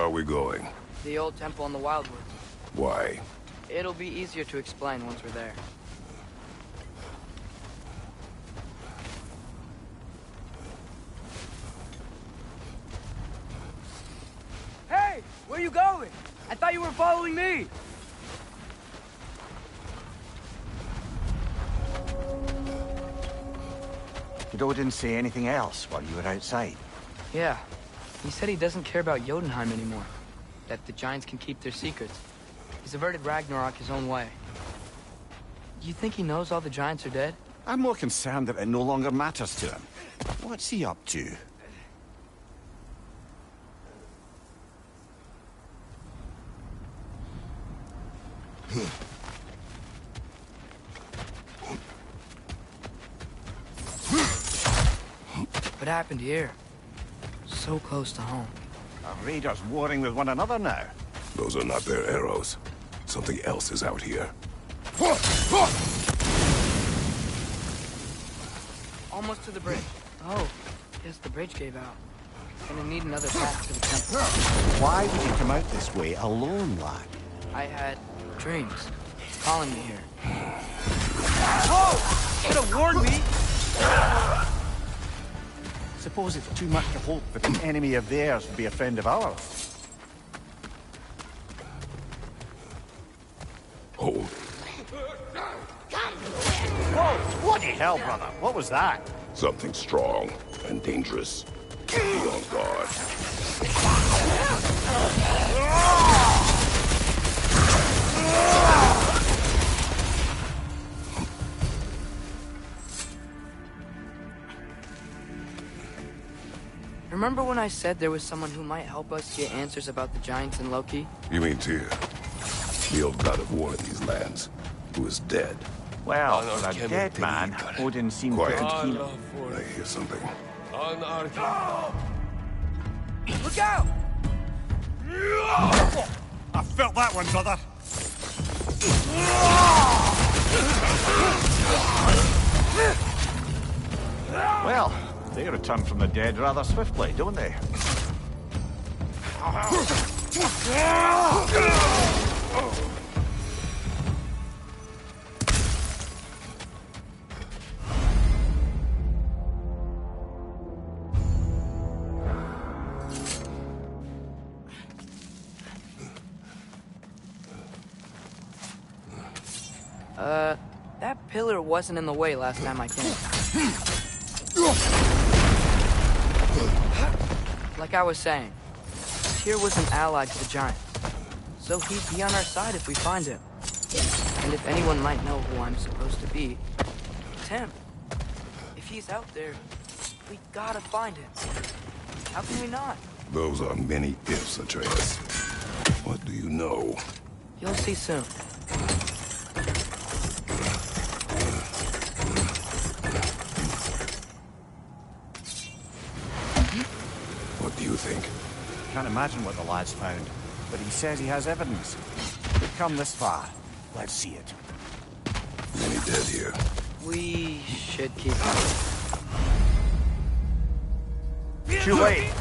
are we going? The old temple in the Wildwoods. Why? It'll be easier to explain once we're there. Hey! Where are you going? I thought you were following me! Did Odin say anything else while you were outside? Yeah. He said he doesn't care about Jotunheim anymore. That the Giants can keep their secrets. He's averted Ragnarok his own way. You think he knows all the Giants are dead? I'm more concerned that it no longer matters to him. What's he up to? What happened here? So close to home. Are raiders warring with one another now? Those are not their arrows. Something else is out here. Almost to the bridge. Oh, guess the bridge gave out. Gonna need another path to the temple. Why would you come out this way alone, lad? I had dreams. It's calling me here. Whoa! Could have warned me! Suppose it's too much to hope that an enemy of theirs would be a friend of ours. Hold. Whoa! Bloody hell, brother! What was that? Something strong and dangerous. Be on guard. Remember when I said there was someone who might help us get answers about the Giants and Loki? You mean Tyr? The old god of war in these lands, who is dead. Well, for a dead man, Odin seemed Quiet. pretty keen. I hear something. Look out! I felt that one, brother. Well, they return from the dead rather swiftly, don't they? That pillar wasn't in the way last time I came. Like I was saying, Tyr was an ally to the Giants, so he'd be on our side if we find him. And if anyone might know who I'm supposed to be, it's him. If he's out there, we gotta find him. How can we not? Those are many ifs, Atreus. What do you know? You'll see soon. What do you think? Can't imagine what the lad's found, but he says he has evidence. We've come this far. Let's see it. Many dead here. We should keep going. Too late.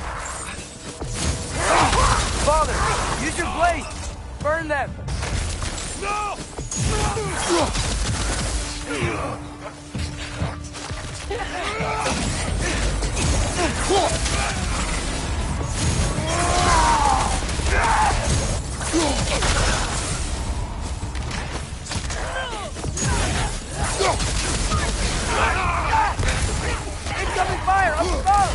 Father, use your blade! Burn them! No! Incoming fire! Up above!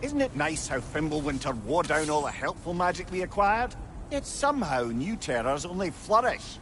Isn't it nice how Fimbulwinter wore down all the helpful magic we acquired? Yet somehow new terrors only flourish.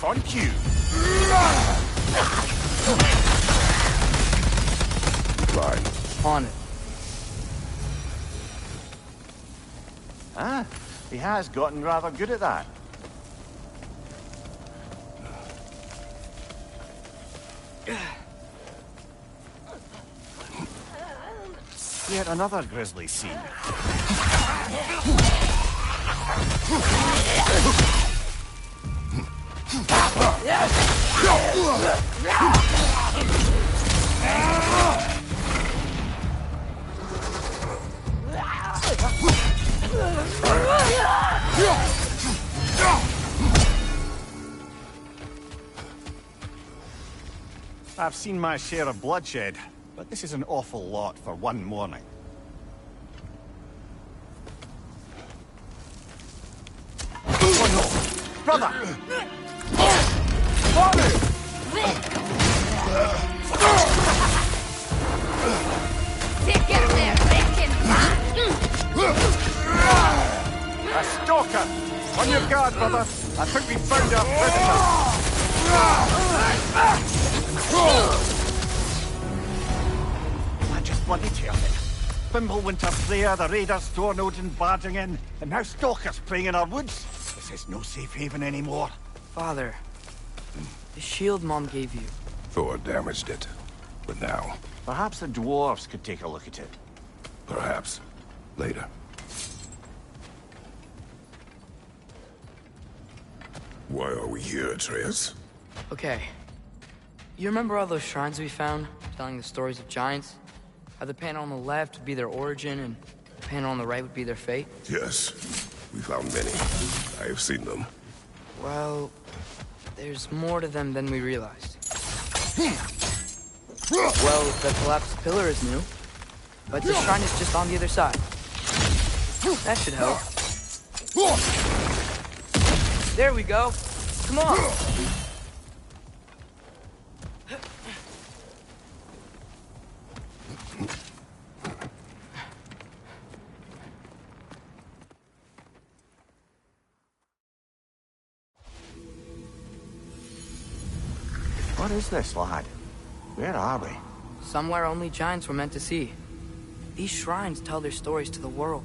move on cue. Fine. On it. Ah, he has gotten rather good at that. Yet another grisly scene. I've seen my share of bloodshed, but this is an awful lot for one morning. Oh no! Brother! Father! Take care of their reckon! A stalker! On your guard, brother! I think we found our predator! I just want to tell you. Fimbulwinter Freya, the raiders, Thorn Odin barging in, and now stalkers preying in our woods. This is no safe haven anymore. Father, the shield Mom gave you. Thor damaged it. But now, Perhaps the dwarves could take a look at it. perhaps, later. Why are we here, Atreus? Okay. You remember all those shrines we found, telling the stories of giants? How the panel on the left would be their origin, and the panel on the right would be their fate? Yes, we found many. I have seen them. Well, there's more to them than we realized. Well, the collapsed pillar is new, but the shrine is just on the other side. That should help. There we go. Come on. What is this, lad? Where are we? Somewhere only giants were meant to see. These shrines tell their stories to the world.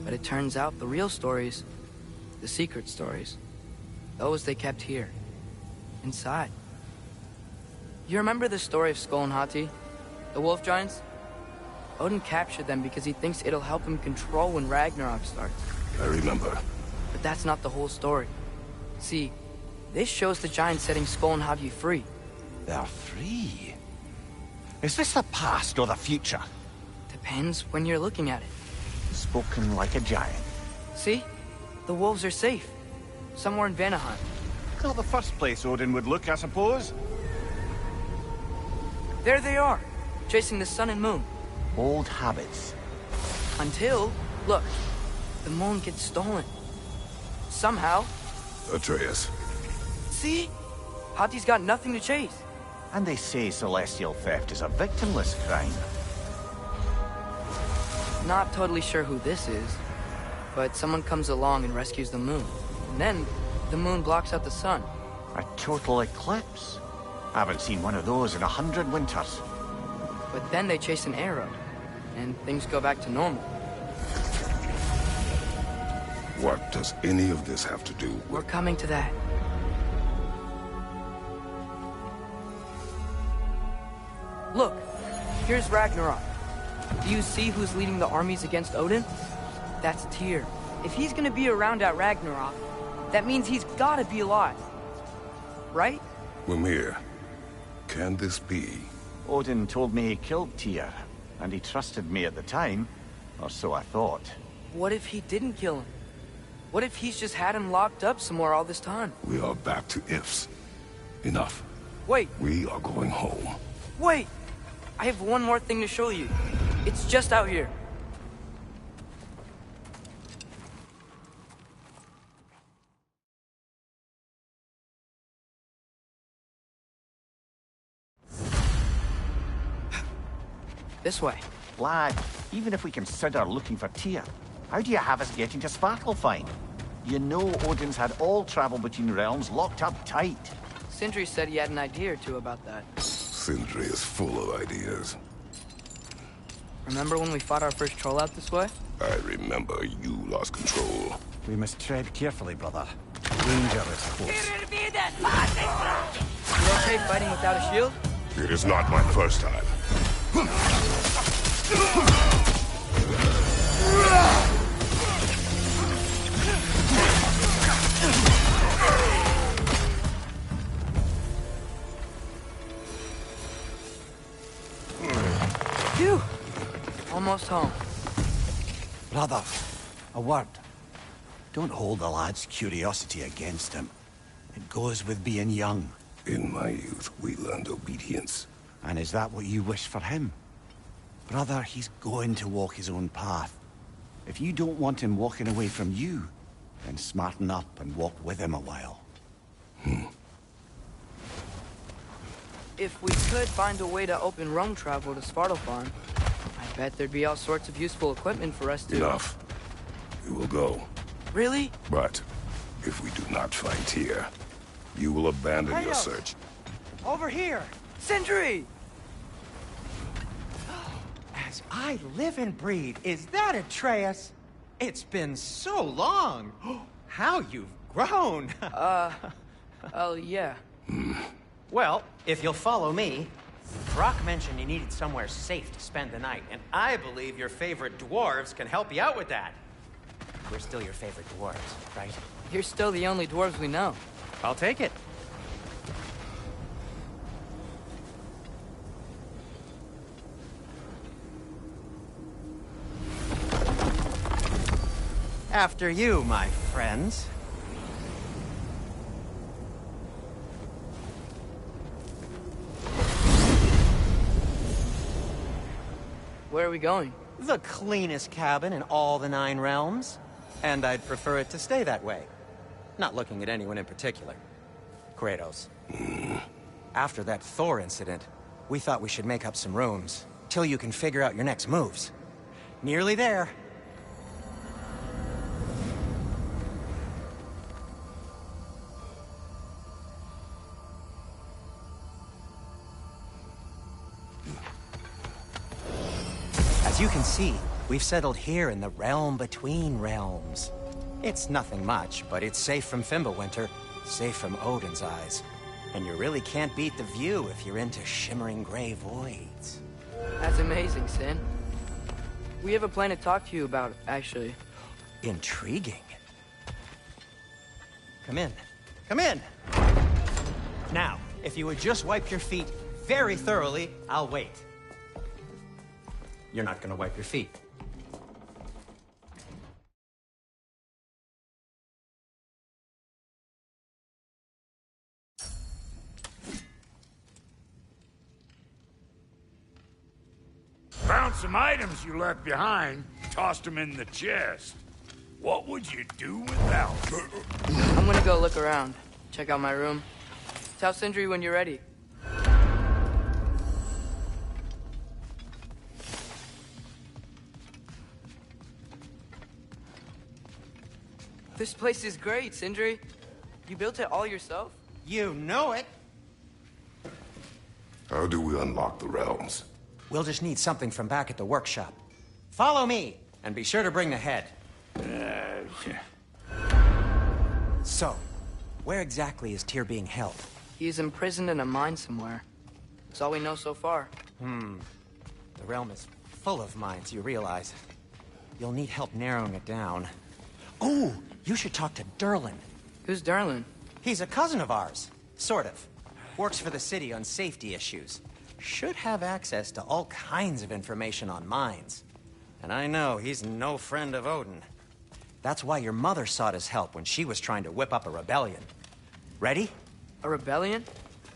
But it turns out the real stories, the secret stories, those they kept here, inside. You remember the story of Skull and Hati, the wolf giants? Odin captured them because he thinks it'll help him control when Ragnarok starts. I remember. But that's not the whole story. See, this shows the giants setting Skull and Hati free. They're free. Is this the past or the future? Depends when you're looking at it. Spoken like a giant. See? The wolves are safe. Somewhere in Vanaheim. Not the first place Odin would look, I suppose. There they are, chasing the sun and moon. Old habits. Until, look, the moon gets stolen. Somehow. Atreus. See? Hati's got nothing to chase. And they say celestial theft is a victimless crime. Not totally sure who this is, but someone comes along and rescues the moon. And then, the moon blocks out the sun. A total eclipse. I haven't seen one of those in 100 winters. But then they chase an arrow, and things go back to normal. What does any of this have to do with... We're coming to that. Look, here's Ragnarok. Do you see who's leading the armies against Odin? That's Tyr. If he's gonna be around at Ragnarok, that means he's gotta be alive. Right? Mimir, can this be? Odin told me he killed Tyr, and he trusted me at the time, or so I thought. What if he didn't kill him? What if he's just had him locked up somewhere all this time? We are back to ifs. Enough. Wait, We are going home. wait! I have one more thing to show you. It's just out here. This way. Lad, even if we consider looking for Tyr, how do you have us getting to Svartalfheim? You know Odin's had all travel between realms locked up tight. Sindri said he had an idea or two about that. Sindri is full of ideas. Remember when we fought our first troll out this way? I remember you lost control. We must tread carefully, brother. Danger is close. You okay fighting without a shield? It is not my first time. Phew! Almost home. Brother, a word. Don't hold the lad's curiosity against him. It goes with being young. In my youth, we learned obedience. And is that what you wish for him? Brother, he's going to walk his own path. If you don't want him walking away from you, then smarten up and walk with him a while. If we could find a way to open roam travel to Svartalfheim, I bet there'd be all sorts of useful equipment for us to... Enough. We will go. Really? But if we do not fight here, you will abandon your search. Over here! Sindri! As I live and breathe, is that Atreus? It's been so long! How you've grown! Oh, yeah. Well, if you'll follow me, Brock mentioned you needed somewhere safe to spend the night, and I believe your favorite dwarves can help you out with that. We're still your favorite dwarves, right? You're still the only dwarves we know. I'll take it. After you, my friends. Where are we going? The cleanest cabin in all the 9 realms. And I'd prefer it to stay that way. Not looking at anyone in particular. Kratos. After that Thor incident, we thought we should make up some rooms, till you can figure out your next moves. Nearly there. As you can see, we've settled here in the realm between realms. It's nothing much, but it's safe from Fimbulwinter, safe from Odin's eyes. And you really can't beat the view if you're into shimmering gray voids. That's amazing, Sin. We have a plan to talk to you about, actually. Intriguing. Come in. Come in! Now, if you would just wipe your feet very thoroughly, I'll wait. You're not gonna wipe your feet. Found some items you left behind, tossed them in the chest. What would you do without them? I'm gonna go look around, check out my room. Tell Sindri when you're ready. This place is great, Sindri. You built it all yourself? You know it! How do we unlock the realms? We'll just need something from back at the workshop. Follow me, and be sure to bring the head. So, where exactly is Tyr being held? He's imprisoned in a mine somewhere. That's all we know so far. The realm is full of mines, you realize. You'll need help narrowing it down. Oh, you should talk to Durlin. Who's Darlin? He's a cousin of ours. Sort of. Works for the city on safety issues. Should have access to all kinds of information on mines. And I know he's no friend of Odin. That's why your mother sought his help when she was trying to whip up a rebellion. Ready? A rebellion?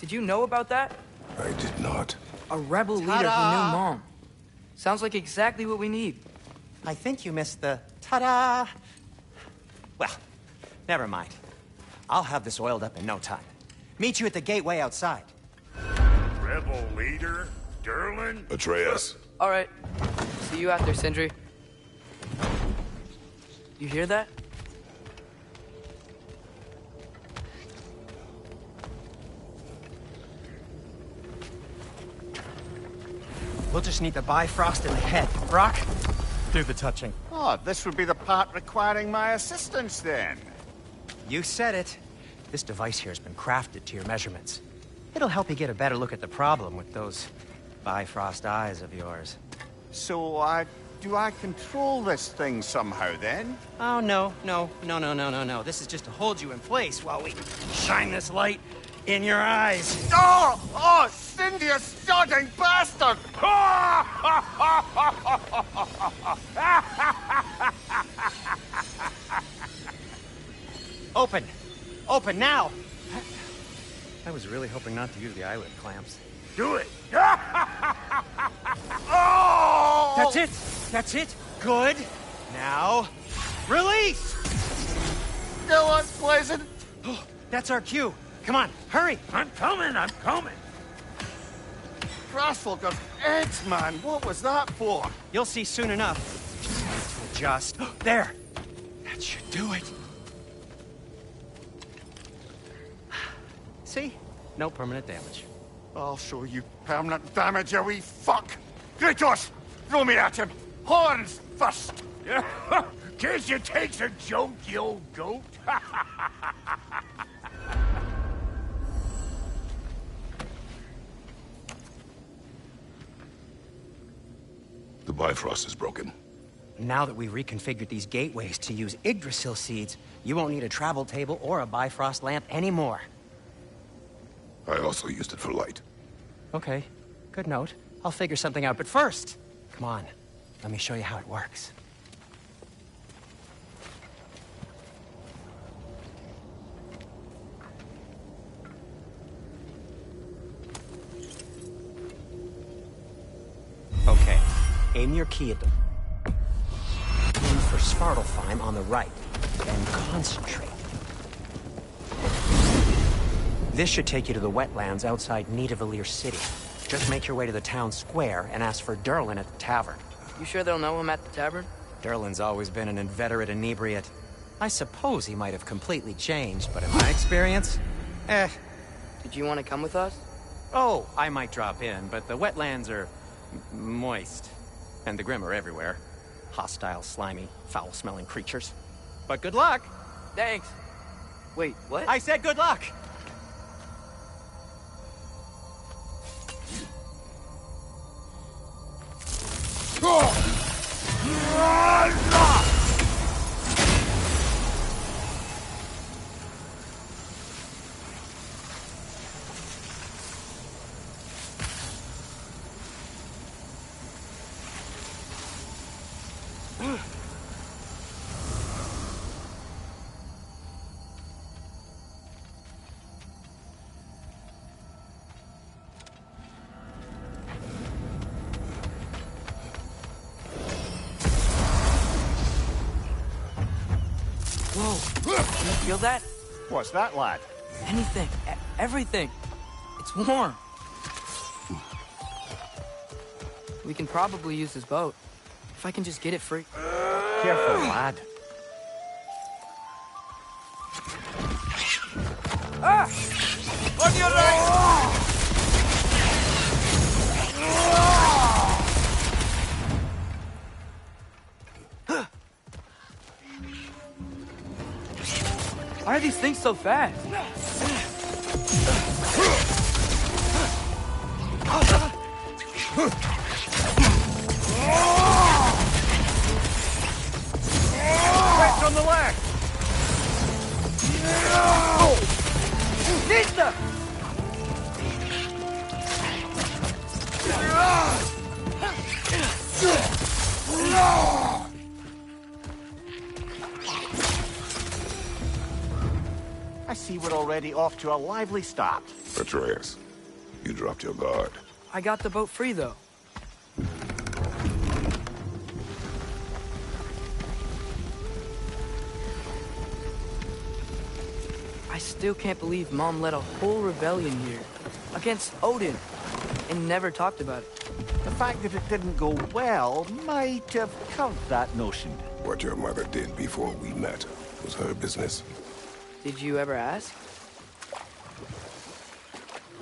Did you know about that? I did not. A rebel leader who knew Mom. Sounds like exactly what we need. I think you missed the ta-da! Well, never mind. I'll have this oiled up in no time. Meet you at the gateway outside. Rebel leader? Durlin? Atreus. All right. See you out there, Sindri. You hear that? We'll just need the Bifrost in the head. Brock, do the touching. Oh, this would be the part requiring my assistance, then. You said it. This device here has been crafted to your measurements. It'll help you get a better look at the problem with those Bifrost eyes of yours. So, do I control this thing somehow, then? Oh, no. This is just to hold you in place while we shine this light in your eyes. Oh! Oh, Cindy, you sodding bastard! Open! Open now! I was really hoping not to use the eyelid clamps. Do it! Oh! That's it! That's it! Good! Now, release! Go on, Pleasant. Oh, that's our cue. Come on, hurry! I'm coming, I'm coming! Crossfolk of eggs, man. What was that for? You'll see soon enough. Just... There! That should do it. See? No permanent damage. I'll show you permanent damage, you wee fuck! Kratos! Throw me at him! Horns first! Guess you takes a joke, you old goat. The Bifrost is broken. Now that we've reconfigured these gateways to use Yggdrasil seeds, you won't need a travel table or a Bifrost lamp anymore. I also used it for light. Okay, good note. I'll figure something out, but first, come on, let me show you how it works. Okay, aim your key at them. Aim for Svartalfheim on the right, then concentrate. This should take you to the wetlands outside Nidavellir City. Just make your way to the town square and ask for Durlin at the tavern. You sure they'll know him at the tavern? Durlin's always been an inveterate inebriate. I suppose he might have completely changed, but in my experience, Did you want to come with us? Oh, I might drop in, but the wetlands are moist. And the Grim are everywhere. Hostile, slimy, foul-smelling creatures. But good luck! Thanks. Wait, what? I said good luck! Whoa, can you feel that? What's that, lad? Anything, everything. It's warm. We can probably use this boat. If I can just get it free. Careful, lad. Ah! On your right! Why are these things so fast? Right on the left! Nista! I see we're already off to a lively start. Atreus, you dropped your guard. I got the boat free, though. I still can't believe Mom led a whole rebellion here. Against Odin. And never talked about it. The fact that it didn't go well might have covered that notion. What your mother did before we met was her business. Did you ever ask?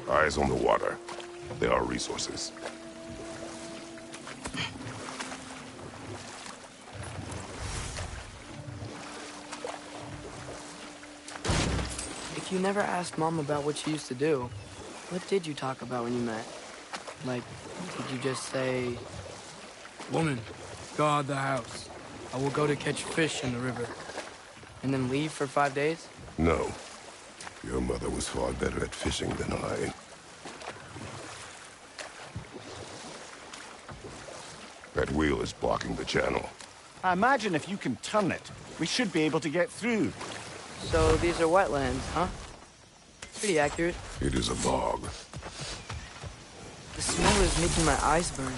Eyes on the water. There are resources. If you never asked Mom about what she used to do, what did you talk about when you met? Like, did you just say... Woman, guard the house. I will go to catch fish in the river. and then leave for 5 days? No. Your mother was far better at fishing than I. That wheel is blocking the channel. I imagine if you can turn it, we should be able to get through. So these are wetlands, huh? Pretty accurate. It is a bog. The smell is making my eyes burn.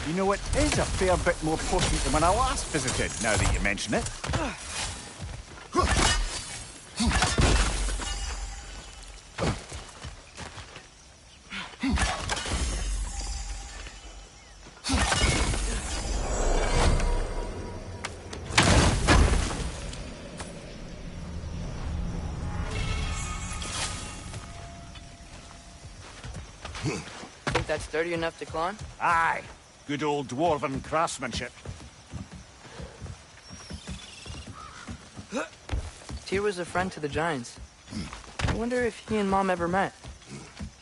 You know, it is a fair bit more potent than when I last visited, now that you mention it. Think that's sturdy enough to climb? Aye. Good old dwarven craftsmanship. Tyr was a friend to the Giants. I wonder if he and Mom ever met.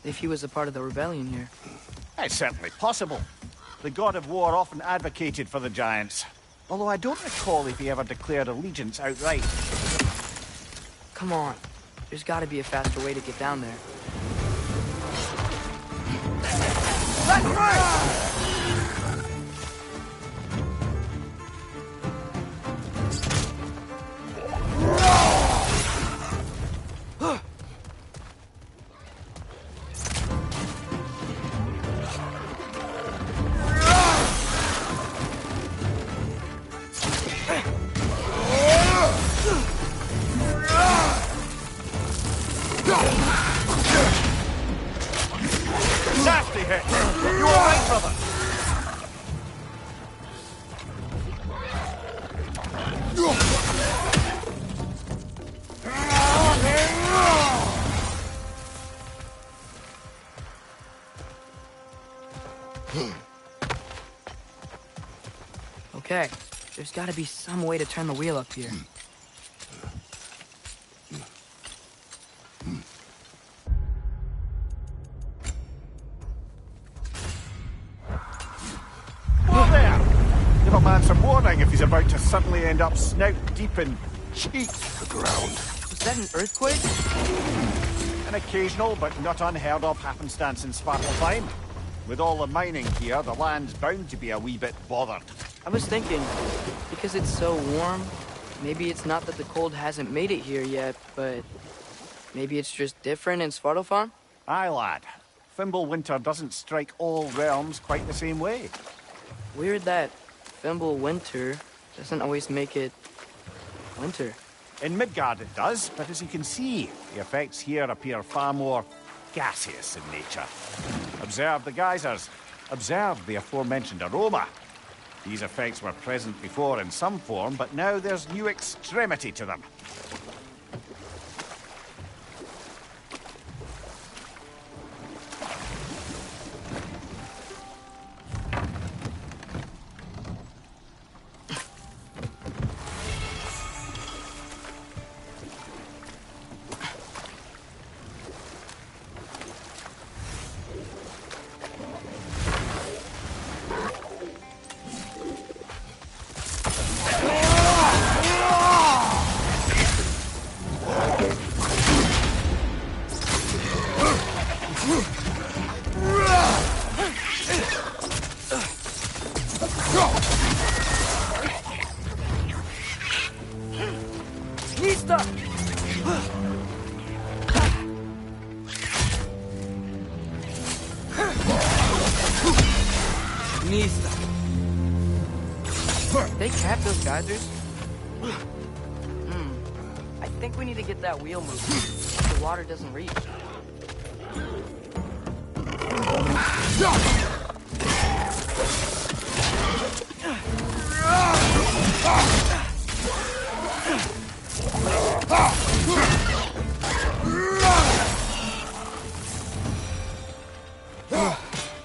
If he was a part of the rebellion here. It's certainly possible. The god of war often advocated for the Giants. Although I don't recall if he ever declared allegiance outright. Come on. There's gotta be a faster way to get down there. Nasty hit! You alright, brother? Okay, there's gotta be some way to turn the wheel up here. Whoa there! Give a man some warning if he's about to suddenly end up snout deep in cheek. The ground. Was that an earthquake? An occasional but not unheard of happenstance in Svartalfheim. With all the mining here, the land's bound to be a wee bit bothered. I was thinking, because it's so warm, maybe it's not that the cold hasn't made it here yet, but maybe it's just different in Svartalfheim? Aye, lad. Fimbulwinter doesn't strike all realms quite the same way. Weird that Fimbulwinter doesn't always make it winter. In Midgard it does, but as you can see, the effects here appear far more gaseous in nature. Observe the geysers. Observe the aforementioned aroma. These effects were present before in some form, but now there's new extremity to them. Nista! Nista. They cap those geysers? I think we need to get that wheel moving. The water doesn't reach.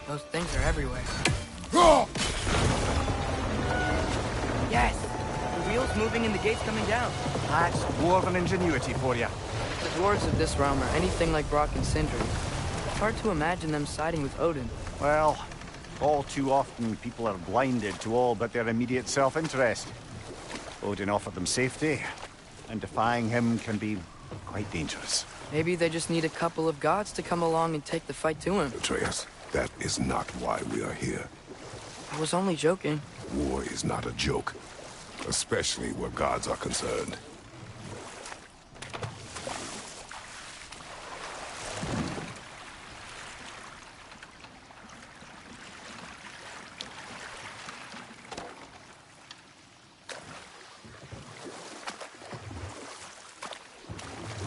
Those things are everywhere. Yes! The wheel's moving and the gate's coming down. That's dwarven ingenuity for you. If the dwarves of this realm are anything like Brock and Sindri, it's hard to imagine them siding with Odin. Well, all too often people are blinded to all but their immediate self-interest. Odin offered them safety, and defying him can be quite dangerous. Maybe they just need a couple of gods to come along and take the fight to him. Atreus, that is not why we are here. I was only joking. War is not a joke, especially where gods are concerned.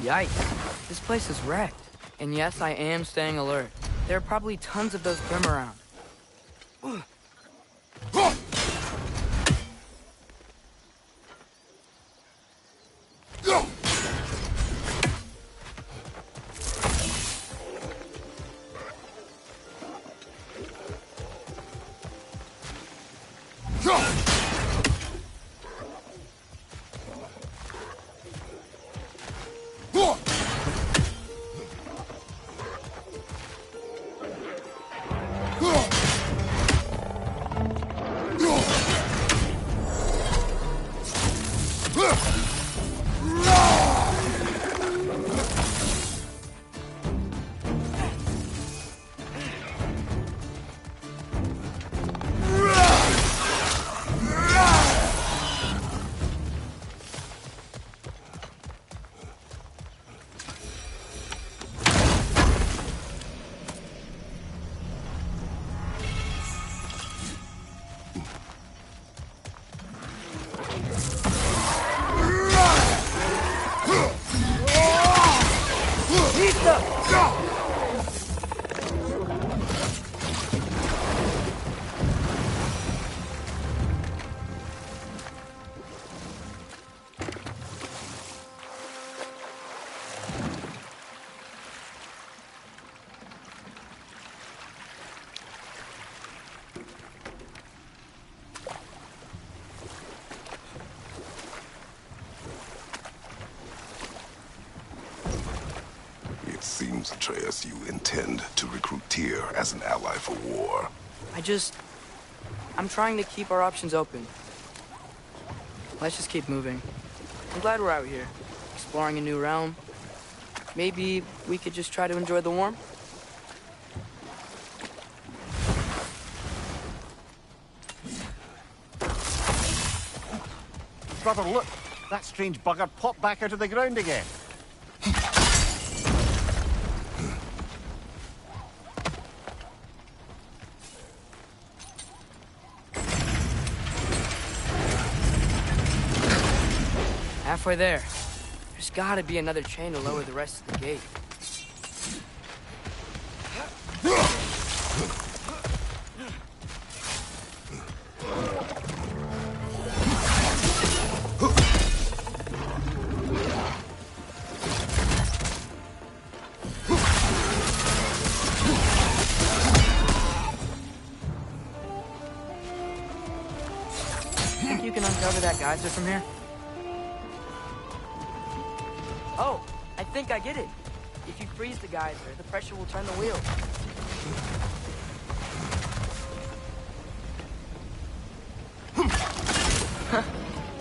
Yikes. This place is wrecked. And yes, I am staying alert. There are probably tons of those Grim around. It seems, Atreus, you intend to recruit Tyr as an ally for war. I'm trying to keep our options open. Let's just keep moving. I'm glad we're out here, exploring a new realm. Maybe we could just try to enjoy the warmth? Brother, look! That strange bugger popped back out of the ground again. Halfway there. There's gotta be another chain to lower the rest of the gate. Think you can uncover that geyser from here? Oh, I think I get it. If you freeze the geyser, the pressure will turn the wheel.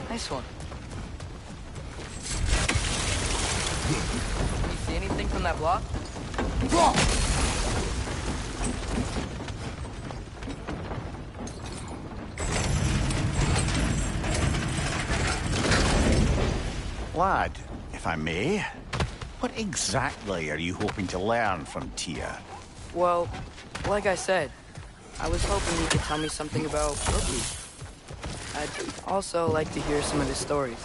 Nice one. You see anything from that block? Lad, if I may, what exactly are you hoping to learn from Tyr? Well, like I said, I was hoping you could tell me something about Loki. I'd also like to hear some of his stories.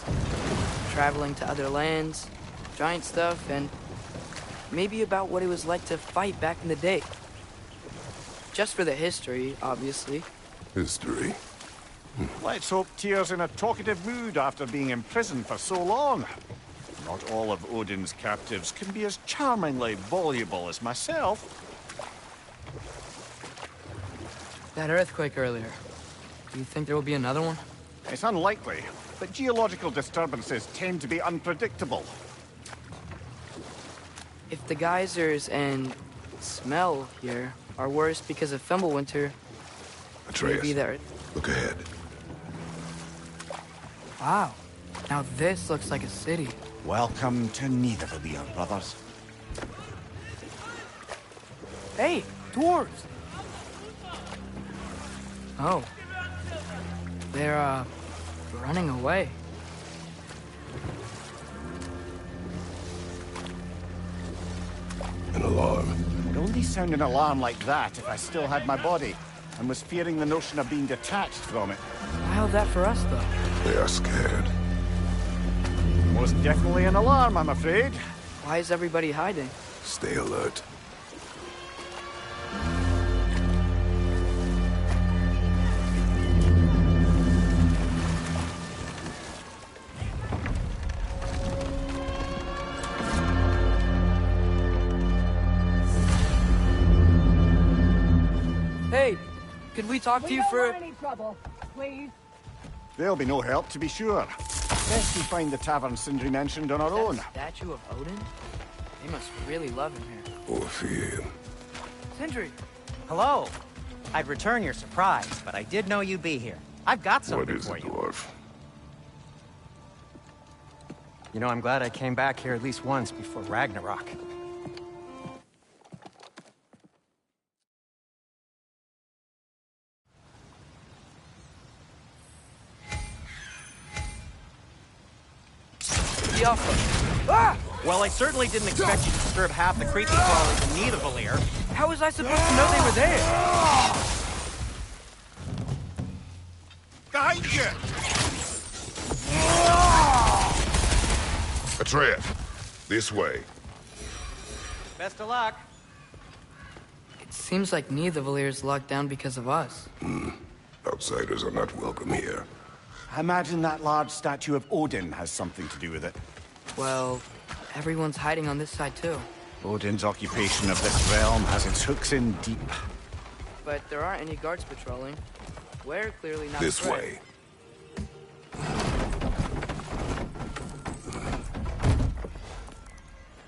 Traveling to other lands, giant stuff, and maybe about what it was like to fight back in the day. Just for the history, obviously. History? Let's hope Tyr's in a talkative mood after being imprisoned for so long. Not all of Odin's captives can be as charmingly voluble as myself. That earthquake earlier. Do you think there will be another one? It's unlikely, but geological disturbances tend to be unpredictable. If the geysers and smell here are worse because of Fimbulwinter, Atreus, maybe they're... look ahead. Wow. Now this looks like a city. Welcome to Nidavellir, brothers. Hey, dwarves! Oh. They're, running away. An alarm. It'd only sound an alarm like that if I still had my body, and was fearing the notion of being detached from it. How's that for us, though? They are scared. Most definitely an alarm, I'm afraid. Why is everybody hiding? Stay alert. Hey, could we talk to you for... any trouble, please. There'll be no help, to be sure. Best we find the tavern Sindri mentioned on our own. That statue of Odin? They must really love him here. Or fear him. Sindri! Hello. I'd return your surprise, but I did know you'd be here. I've got What something is for it, you. dwarf? You know, I'm glad I came back here at least once before Ragnarok. The Alpha. Ah! Well, I certainly didn't expect you to disturb half the creepy crawlers in Nidavellir. How was I supposed to know they were there? Behind you! Atreus, this way. Best of luck. It seems like Nidavellir locked down because of us. Outsiders are not welcome here. I imagine that large statue of Odin has something to do with it. Well, everyone's hiding on this side too. Odin's occupation of this realm has its hooks in deep. But there aren't any guards patrolling. We're clearly not This afraid. way.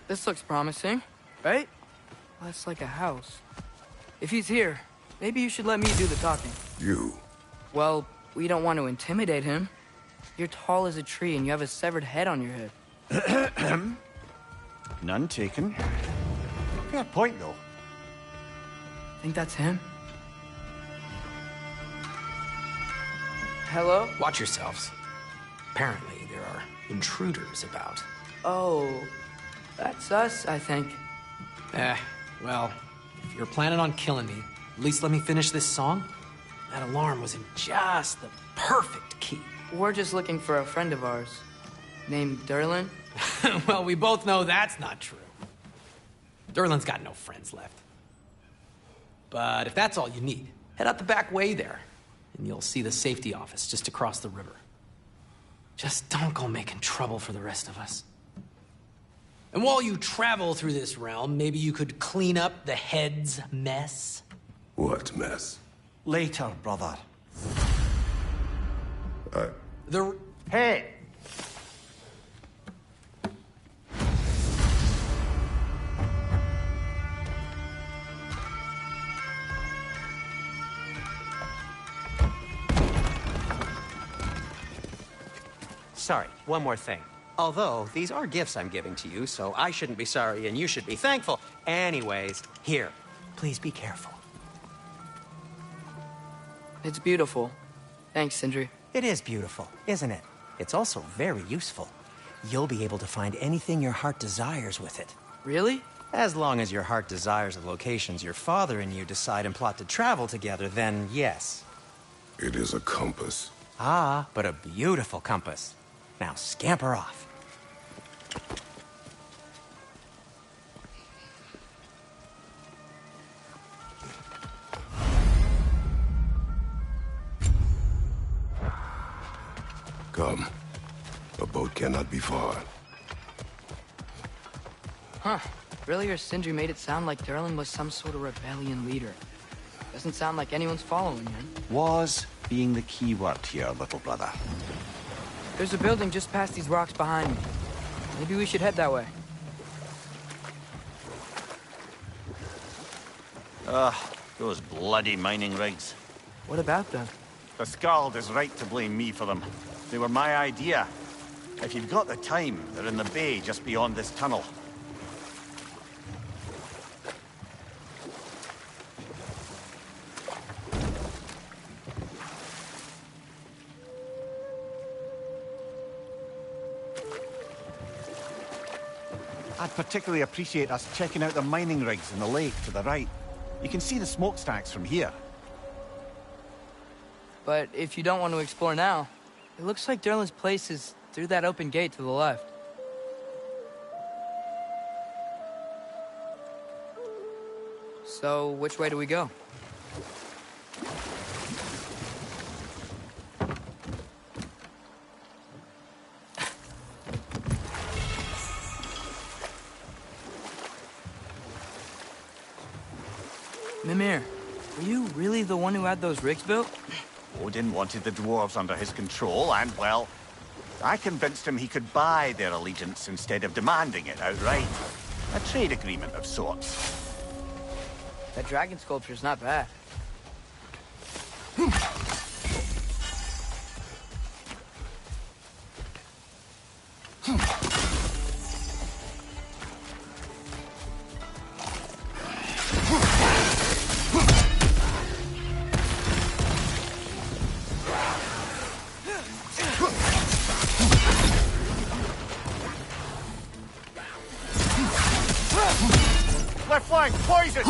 This looks promising, right? Well, that's like a house. If he's here, maybe you should let me do the talking. You. Well, we don't want to intimidate him. You're tall as a tree and you have a severed head on your head. None taken. Fair point, though. Think that's him? Hello? Watch yourselves. Apparently, there are intruders about. Oh, that's us, I think. Well, if you're planning on killing me, at least let me finish this song. That alarm was in just the perfect key. We're just looking for a friend of ours, named Durlin. Well, we both know that's not true. Durlin's got no friends left. But if that's all you need, head out the back way there, and you'll see the safety office just across the river. Just don't go making trouble for the rest of us. And while you travel through this realm, maybe you could clean up the head's mess. What mess? Later, brother. The... Hey! Sorry, one more thing. Although, these are gifts I'm giving to you, so I shouldn't be sorry and you should be thankful. Anyways, here, please be careful. It's beautiful. Thanks, Sindri. It is beautiful, isn't it? It's also very useful. You'll be able to find anything your heart desires with it. Really? As long as your heart desires the locations your father and you decide and plot to travel together, then yes. It is a compass. Ah, but a beautiful compass. Now scamper off. Come. A boat cannot be far. Huh. Earlier, Sindri made it sound like Durlin was some sort of rebellion leader. Doesn't sound like anyone's following him. Was being the key word here, little brother. There's a building just past these rocks behind me. Maybe we should head that way. Ugh, those bloody mining rigs. What about them? The Skald is right to blame me for them. They were my idea. If you've got the time, they're in the bay just beyond this tunnel. I'd particularly appreciate us checking out the mining rigs in the lake to the right. You can see the smokestacks from here. But if you don't want to explore now, it looks like Derlin's place is through that open gate to the left. So, which way do we go? Mimir, were you really the one who had those rigs built? Odin wanted the dwarves under his control, and, well, I convinced him he could buy their allegiance instead of demanding it outright. A trade agreement of sorts. That dragon sculpture's not bad. Left flank, poison!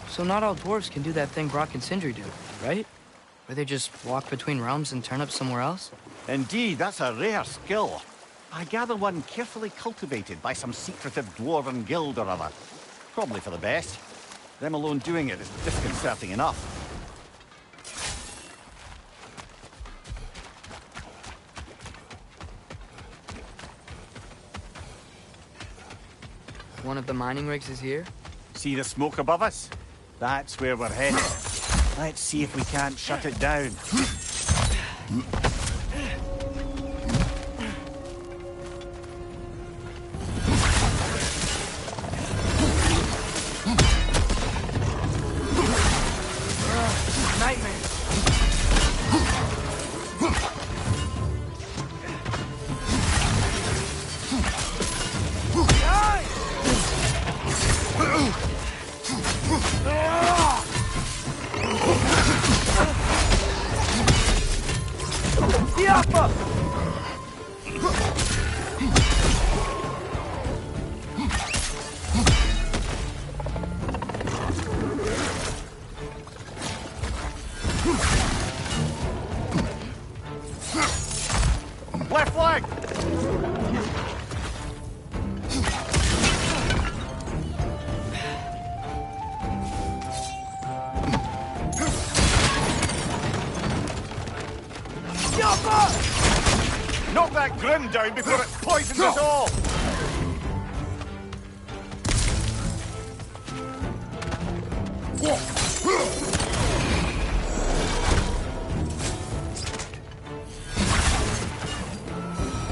So not all dwarves can do that thing Brock and Sindri do, right? Where they just walk between realms and turn up somewhere else? Indeed, that's a rare skill. I gather one carefully cultivated by some secretive dwarven guild or other. Probably for the best. Them alone doing it is disconcerting enough. One of the mining rigs is here? See the smoke above us? That's where we're headed. Let's see if we can't shut it down. Nightmare! Left flank! Knock that grim down before it poisons us all!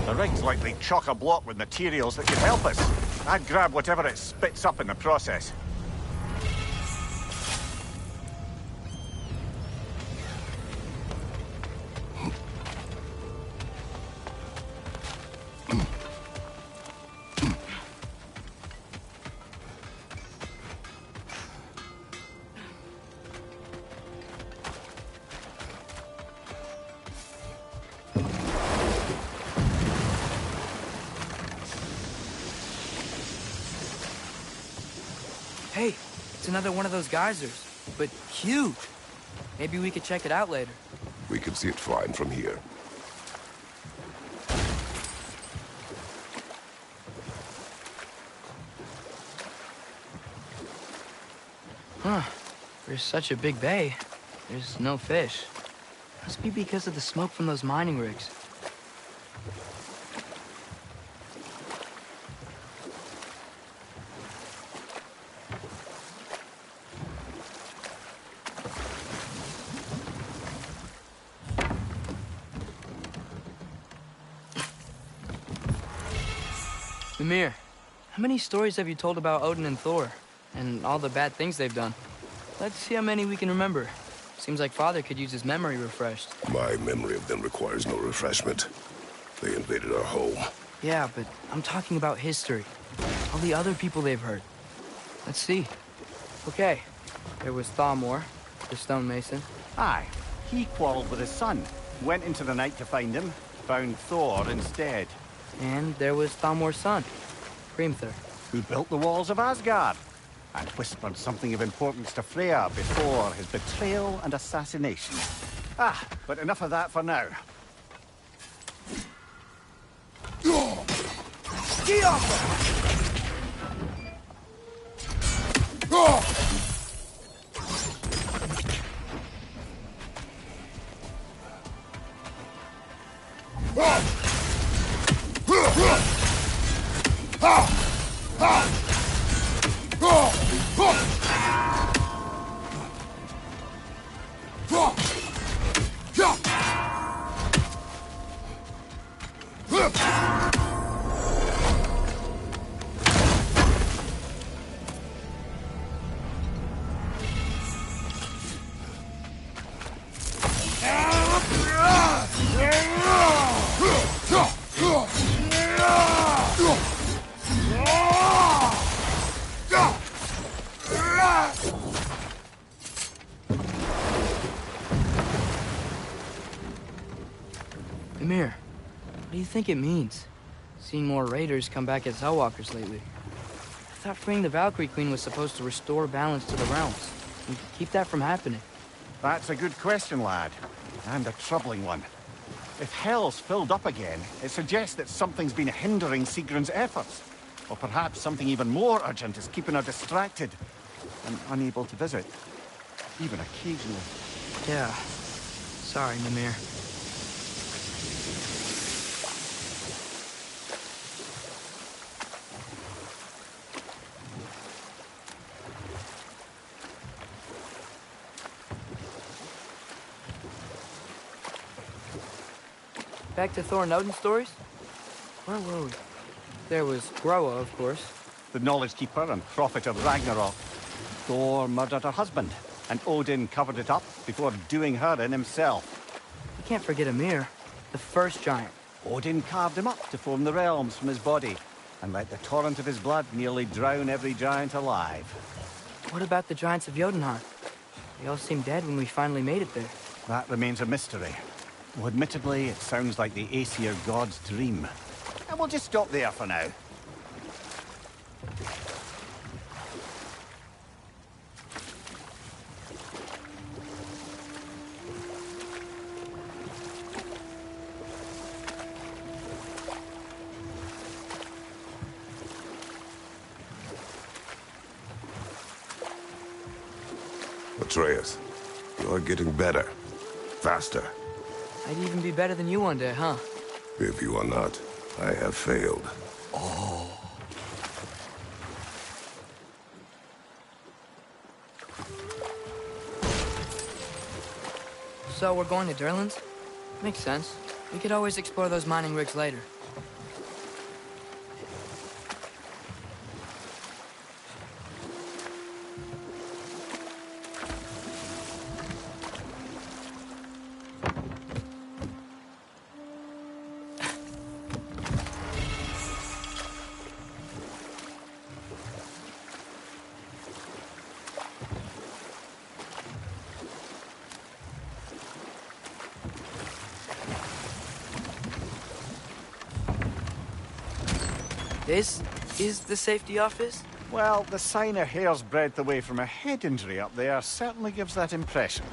The rig's likely chock-a-block with materials that could help us. I'd grab whatever it spits up in the process. It's another one of those geysers, but huge. Maybe we could check it out later. We can see it fine from here. Huh. For such a big bay, there's no fish. Must be because of the smoke from those mining rigs. Mimir, how many stories have you told about Odin and Thor? And all the bad things they've done? Let's see how many we can remember. Seems like Father could use his memory refreshed. My memory of them requires no refreshment. They invaded our home. Yeah, but I'm talking about history. All the other people they've hurt. Let's see. Okay, there was Thalmor, the stonemason. Aye, he quarreled with his son. Went into the night to find him. Found Thor instead. And there was Thalmor's son, Hrimthur. Who built the walls of Asgard. And whispered something of importance to Freya before his betrayal and assassination. Ah, but enough of that for now. Mimir, what do you think it means? Seeing more raiders come back as Hellwalkers lately. I thought freeing the Valkyrie Queen was supposed to restore balance to the realms. And keep that from happening. That's a good question, lad. And a troubling one. If Hell's filled up again, it suggests that something's been hindering Sigrun's efforts. Or perhaps something even more urgent is keeping her distracted and unable to visit. Even occasionally. Yeah. Sorry, Mimir. Back to Thor and Odin stories? Where were we? There was Groa, of course. The Knowledge Keeper and Prophet of Ragnarok. Thor murdered her husband, and Odin covered it up before doing her in himself. You can't forget Ymir, the first giant. Odin carved him up to form the realms from his body, and let the torrent of his blood nearly drown every giant alive. What about the giants of Jotunheim? They all seemed dead when we finally made it there. That remains a mystery. Well, admittedly, it sounds like the Aesir god's dream. And we'll just stop there for now. Atreus, you're getting better. Faster. I'd even be better than you one day, huh? If you are not, I have failed. So we're going to Durlan's? Makes sense. We could always explore those mining rigs later. This is the safety office? Well, the sign a hair's breadth away from a head injury up there certainly gives that impression.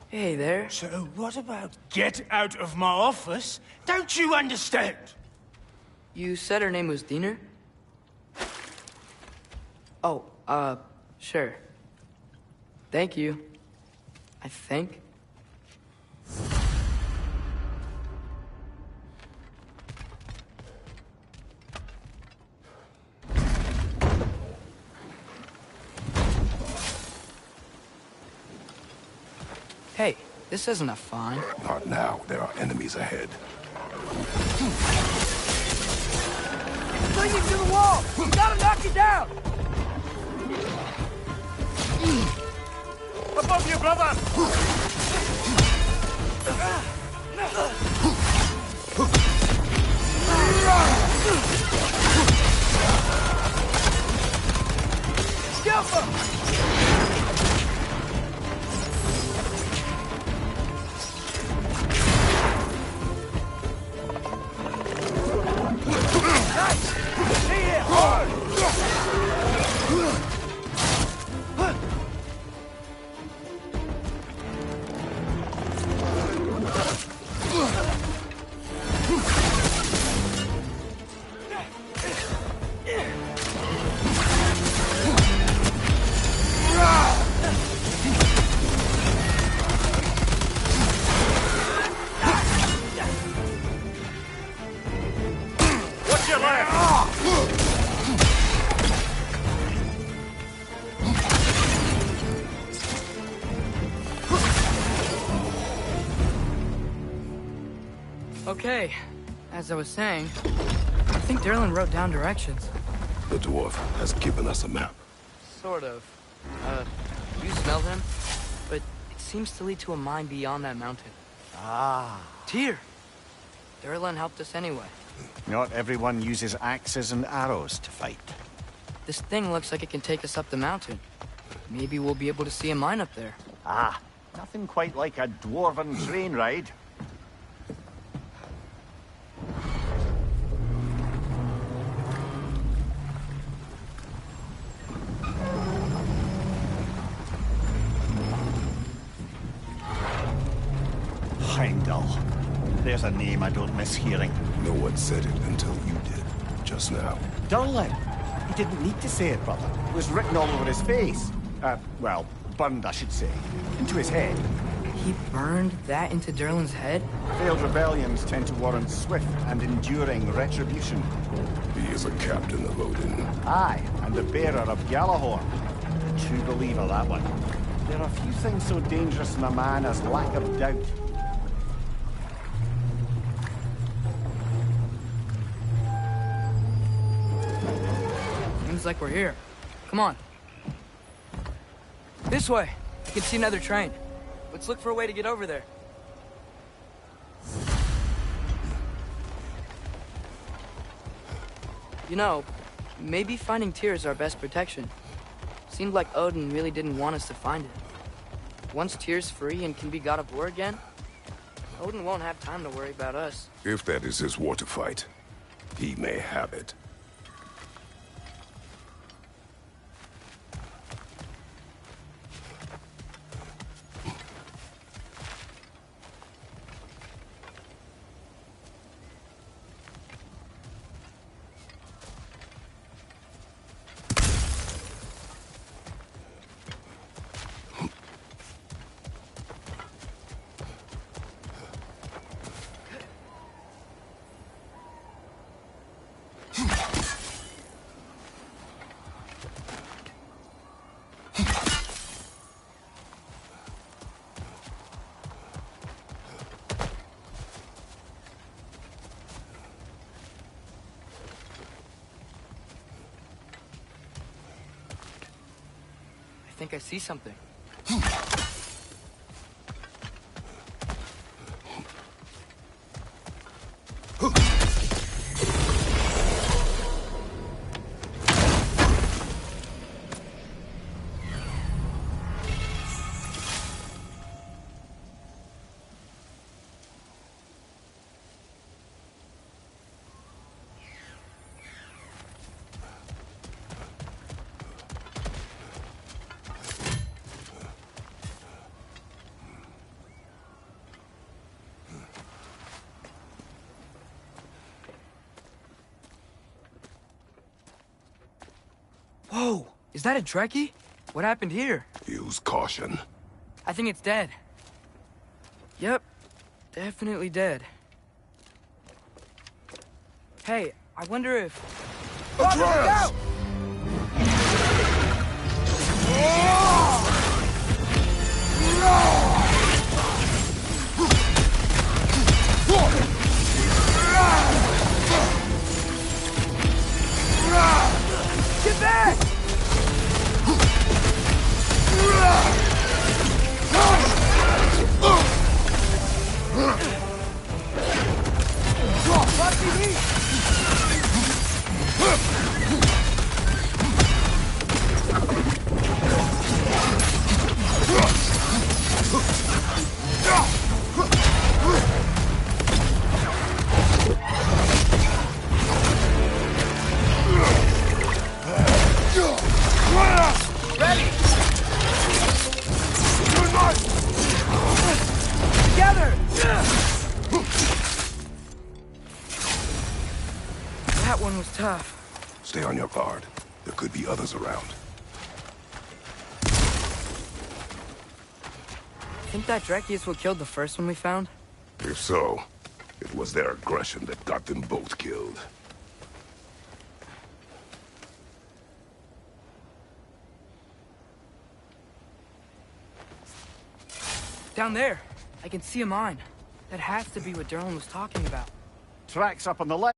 Hey there. So what about get out of my office? Don't you understand? You said her name was Diener? Oh, sure. Thank you. I think. Hey, this isn't a fine. Not now. There are enemies ahead. Clinging to the wall! We gotta knock it down! Above you, brother! Skillful! Okay, as I was saying, I think Derlin wrote down directions. The dwarf has given us a map. Sort of. You smelled him? But it seems to lead to a mine beyond that mountain. Ah. Tyr! Derlin helped us anyway. Not everyone uses axes and arrows to fight. This thing looks like it can take us up the mountain. Maybe we'll be able to see a mine up there. Ah, nothing quite like a dwarven train ride. Heimdall. There's a name I don't miss hearing. No one said it until you did, just now. Durlin. He didn't need to say it, brother. It was written all over his face. Well, burned, I should say. Into his head. He burned that into Derlin's head? Failed rebellions tend to warrant swift and enduring retribution. He is a captain of Odin. Aye, and the bearer of Gjallarhorn. A true believer, that one. There are few things so dangerous in a man as lack of doubt. Seems like we're here. Come on. This way. I can see another train. Let's look for a way to get over there. You know, maybe finding Tyr is our best protection. Seemed like Odin really didn't want us to find it. Once Tyr's free and can be god of war again, Odin won't have time to worry about us. If that is his war to fight, he may have it. I think I see something. Whoa, is that a Trekkie? What happened here? Use caution. I think it's dead. Yep, definitely dead. Hey, I wonder if... Atreus! Get back! Ready! Together! That one was tough. Stay on your guard. There could be others around. Think that Trekkie is what killed the first one we found? If so, it was their aggression that got them both killed. Down there. I can see a mine. That has to be what Derlin was talking about. Tracks up on the left.